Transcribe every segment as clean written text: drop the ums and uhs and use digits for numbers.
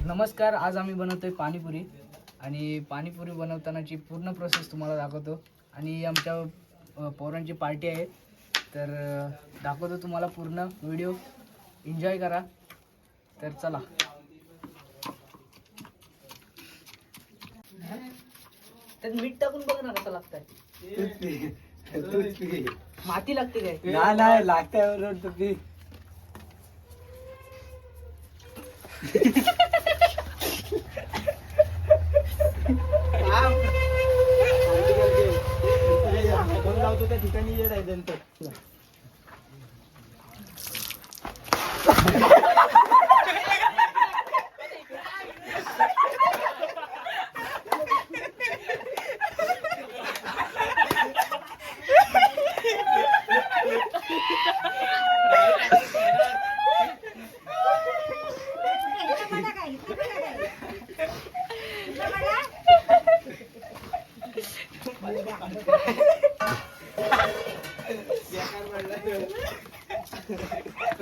नमस्कार, आज आम्ही बनवतोय पाणीपुरी आणि पाणीपुरी बनवतानाची पूर्ण प्रोसेस तुम्हाला दाखवतो आणि आमच्या पोरांची पार्टी आहे तर दाखवतो तुम्हाला पूर्ण व्हिडिओ. एन्जॉय करा. तर चला. त्यात मीठ टाकून बघ ना कसं लागतंय. माती लागते काय? नाही लागतंय. लावतो त्या ठिकाणी ये राहिलं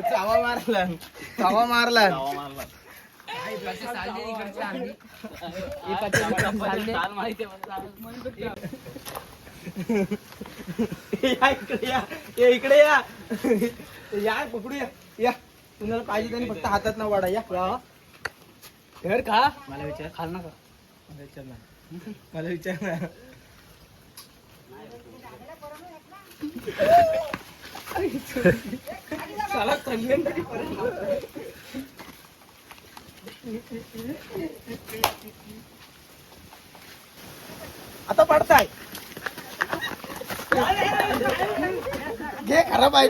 चावा मारला इकडे या पकडू या तुम्हाला पाहिजे त्यांनी फक्त हातात ना वाडा या घर का मला विचार खाल ना का मला विचार ना आता पडताय घे. खराब आहे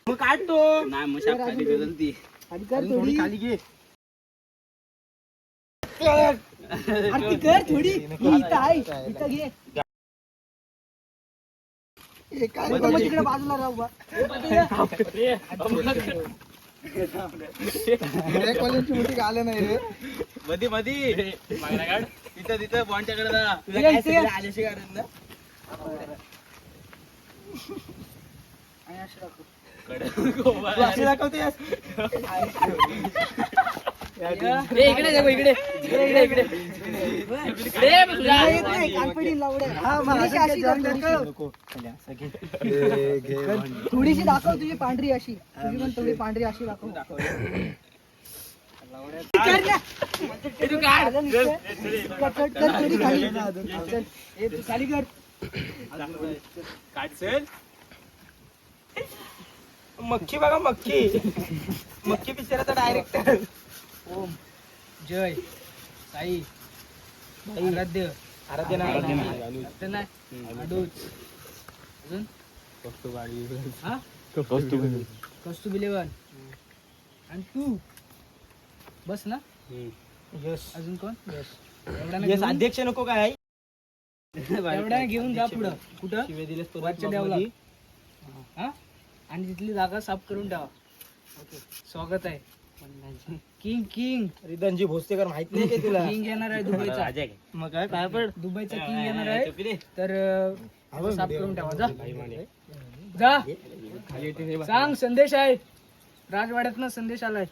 मग काढतो नाही मुशाफ खाली बदलती थोडी खाली घे. थोडी इथं घे. तिकडे बाजूला राहू बा. कॉलेजची आले नाही रे मधी तिथं बॉन्डच्याकडे आल्याशी कारण ना दाखवते थोडीशी दाखव तुझी पांढरी अशी. तुझी पण थोडी पांढरी अशी दाखव. खाली कर. मक्खी बघा मक्खी पिक्चराचा डायरेक्टर ओम जय साई आराध्य नाही अजून कौस्तुभ11 आणि तू बस ना. यस अजून कोण? यस अध्यक्ष नको काय एवढ्या घेऊन जा पुढं. कुठं शिवे दिलेस तो वरच्या देवला हा आणि तिथली जागा साफ करून ठेवा. स्वागत आहे. किंग रिदनजी भोसलेकर माहित नाही का तुला? किंग येणार आहे दुबईचा. मग काय पण दुबईचा किंग येणार आहे तर साफ करून ठेवा. जा सांग संदेश आहे. राजवाड्यातनं संदेश आलाय.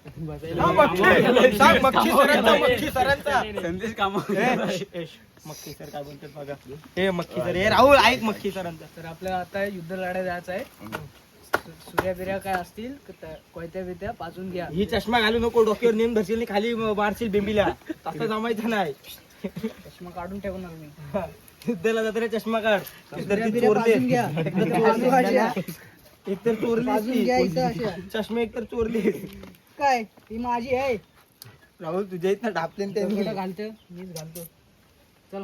मक्खी सरांचा संदेश काम मक्खी सर काय बोलतात बघा. हे मक्खी सर हे राहुल ऐक मक्खी सरांचा. तर आपल्याला आता युद्ध लढायला जायचं आहे. सूर्या बिर्या काय असतील कोयत्या बित्या पाजून घ्या. ही चष्मा घालू नको. डोक्यावर नेम धरशील खाली मारशील बिंबीला. तसं जमायचं नाही. चष्मा काढून ठेवणार मी. युद्धाला जाताना चष्मा काढ. एकतर चोरली चष्मा एकतर चोरली. काय ही माझी आहे. राहुल तुझ्या इथं ढापले कुठं घालतो मीच घालतो. चल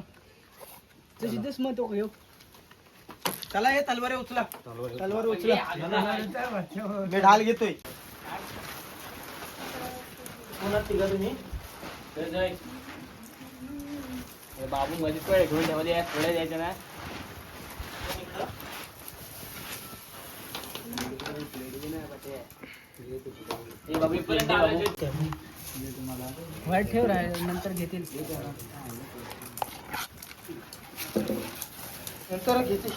तुझीच मत घेऊ. चला हे तलवार उचला. तलवार उचला. मी ढाल घेतोय. पुन्हा तिघा तुम्ही बाबू मध्ये थोड्या घेऊन ठेवले थोड्या द्यायच्या ना. वाईट ठेव राहील नंतर घेतील. नंतर घेते.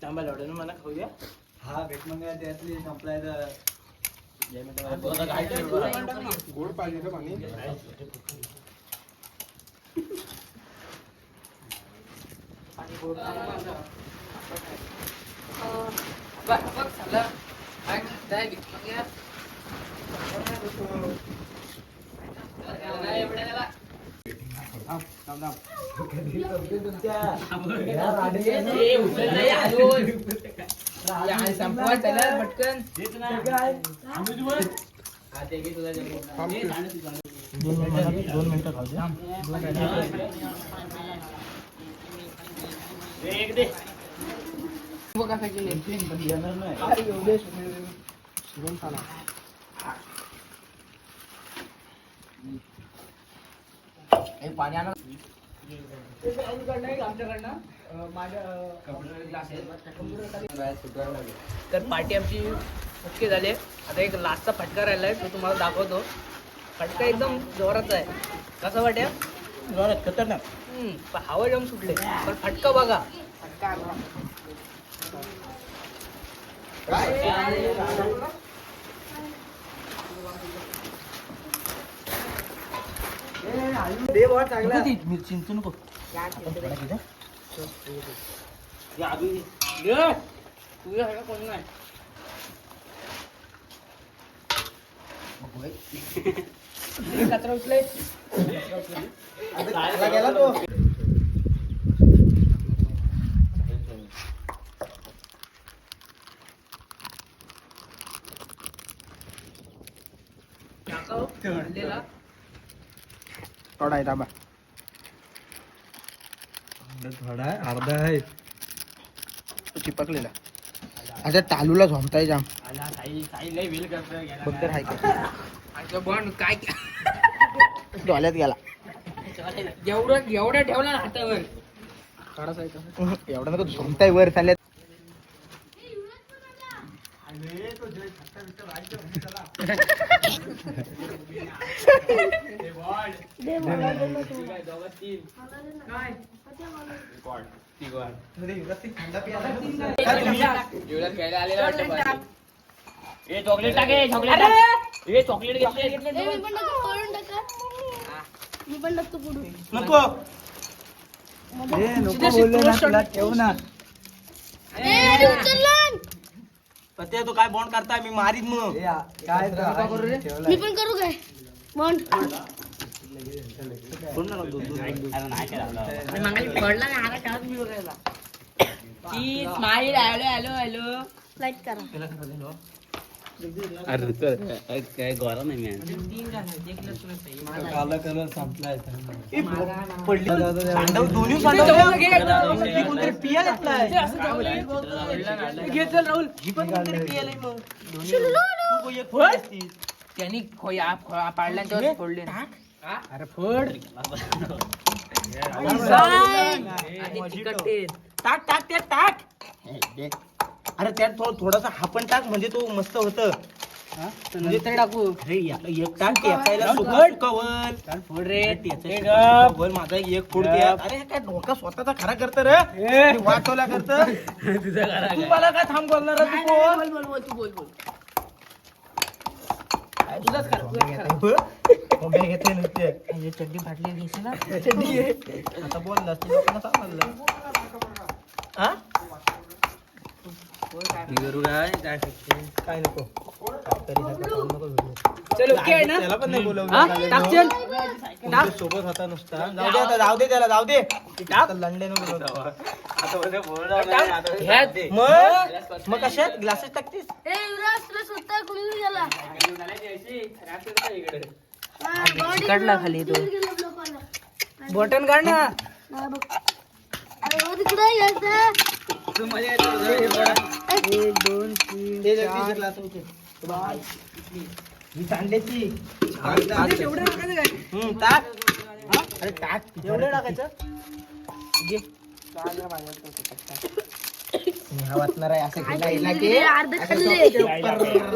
तांबा लावलं ना मला खाऊया. हा भेट मग त्यातली संपलाय तर गोड पाहिजे का पाणी. संपवा चला पटकन. 2 मिनिटं खाऊ द्या. पाणी आणा आमच्याकडनं माझ्या तर पार्टी आमची ओके झाली. आता एक लास्टचा फटका राहिलाय तो तुम्हाला दाखवतो. फटका एकदम जोराचा आहे. कसं वाट्या जोरात खतरनाक. पण हवा जाम सुटले पण फटका बघा. दे बहुत चांगला. चिंचू नको. कोण नाही कचरा उचले. गेला तो. थोडा आहे ताबा. थोडा आहे अर्धा आहे चिपकलेला. अच्छा टालूला झोमताय जाम. फक्त हाय का बॉन्ड काय डोल्यात गेला. एवढं ठेवला ना हातावर. एवढा नको झोमताय वर चालल्यात. चॉकलेट टाके चॉकलेट चॉकलेट घेतले. मी पण लागतो पुढून. नको नको बोललो ना तुला ठेव ना. पत्या तू काय बॉन्ड करताय मी मारीत मग. काय मी पण करू काय bond. Smile hello hello hello light करा. अरे काय गोरा नाही मी. काला कलर संपलाय. त्यांनी पाडल्यानंतर फोडले. अरे फोड. टाक टाक ते टाक. अरे त्यात थोडासा हापण टाक म्हणजे तो मस्त होत. नंतर टाकू. अरे एक टाक टेचायला सुकट कवल. फोड रे. कवल माझा एक फोडते. अरे काय डोका स्वतःचा खरा करत रे वाचवला करत. तू मला काय थांब बोलणार तू बोल. बोल बोल तू बोल बोल. घेतले नसते. चड्डी फाटली घेशील ना. आता बोलला लोकांना सांगायला. हा करू काय काय नको. चल ओके आहे ना. त्याला पण नाही हा? बोलवलं. टाक चल. टाक सोबत होता नुसता. जाऊ दे आता जाऊ दे त्याला जाऊ दे. टाक लंडे नको. मग कशात ग्लासेस टाकतीस. ए युवराज तुला स्वतः कुणी गेला. चिकटला खाली तो. बटन काढ ना. अरे हो तिकडे यायचं. 1 2 3 ते जगदीश ग्लास होते. ही सांडल्याची एवढं टाकायचं काय टाक अरे टाक एवढं टाकायचं घे. हा वाचणार आहे असं गेला गेला की अर्ध खाल्ले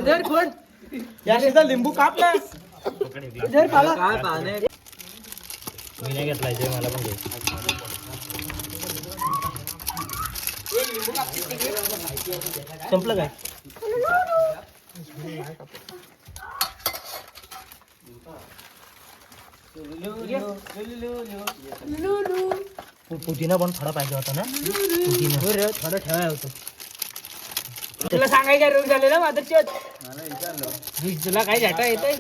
धर खोड. या शेतात लिंबू काप ना धर पाला. मी नाही घेतलाय ते मला पण घे. संपलं काय पुदिना पण थोडा पाहिजे होता ना पुदिना थोडं ठेवाय होतं तुला सांगायचं रोग झाले ना माझं तुला काय झाटा येतंय.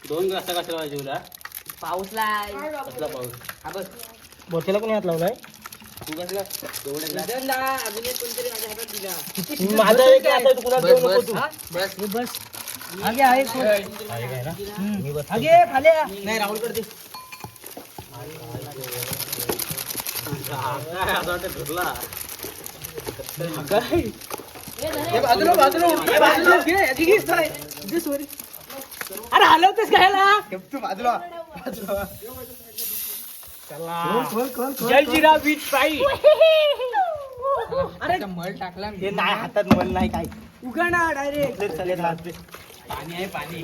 2 ग्लास कशाला पाहिजे तुला? पाऊसला कसला पाऊस? हा बस. बोथेला कोणी हात लावलाय तू कसला? एवढे ग्लास? अजून एक कोणतरी माझ्या हातात दिला. माझा एक glass आहे, तुला देऊ नको तू बस बस. आगे आहे खोड. आहे काय ना मी बस आगे फाल्या. नाही राहुल कडे बाजूला बाजूला घे, आधी घे, चला. इथे सोरी. अरे हलवतेस घ्यायला. तू बाजूला जलजिरा विथ फ्राई. अरे मळ टाकला हे नाही हातात मन नाही काय उगा ना डायरेक्ट. चालेल हात पाणी आहे पाणी.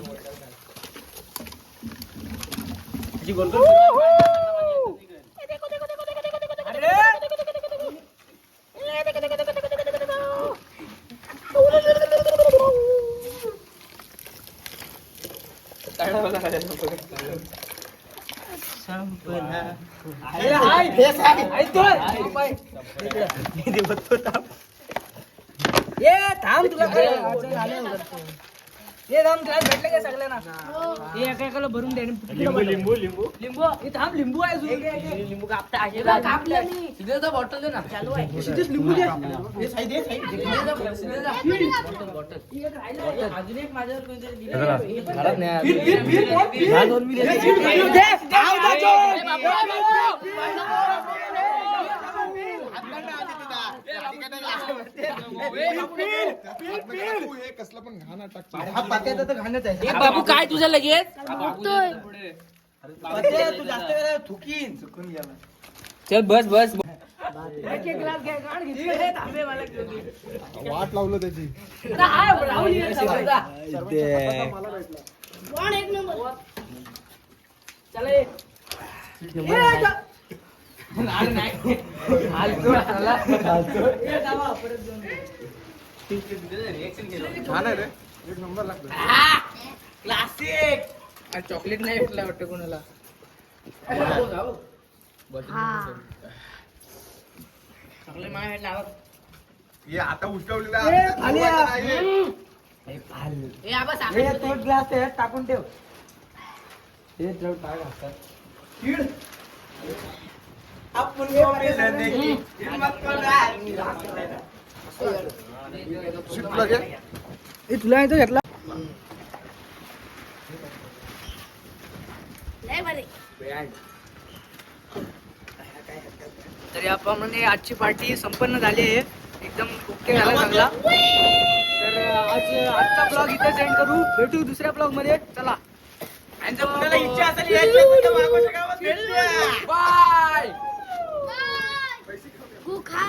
गोल थांब तुला काय हे थांब तुला भेटले काय सगळ्यांना. हे एका एकाला भरून दे. लिंबू लिंबू लिंबू लिंबू हे थांब. लिंबू आहे अजून. लिंबू कापता कापले मी. सिद्धेश बॉटल दे ना. चालू आहे. सिद्धेश लिंबू दे. हे साईड दे साईड अजून एक माझ्यावर कोणतरी दिलं. बाबू काय तुझं लगेच. तू जास्त वेळा थुकीन चुकून गेला चल बस बस. एक एक ग्लास घे. गाड घे. हे थांबे मला घेऊ दे. वाट लावलं त्याची राहुल ये सगळं. वन एक नंबर चला ये. नाही हालतो चला. ये जावा परत घेऊन. छान आहे रे एक नंबर लागतो क्लासिक. चॉकलेट नाही भेटला वाटतं कोणाला. चॉकलेट मला भेटला. हे आता उष्टवलेला ए आबा साखर तो ग्लास आहे टाकून ठेव हे ठेव टाक हातात आपण मिलने की हिम्मत तुला येतो घेतला. लय भारी. तरी आपण आजची पार्टी संपन्न झाली आहे. एकदम ओके झाला चांगला. तर आजचा ब्लॉग इथेच एंड करू. भेटू दुसऱ्या ब्लॉग मध्ये. चला. आणि जर कुणाला इच्छा असेल यायची तर मागोच्या गावात भेटूया. बाय. गु खा.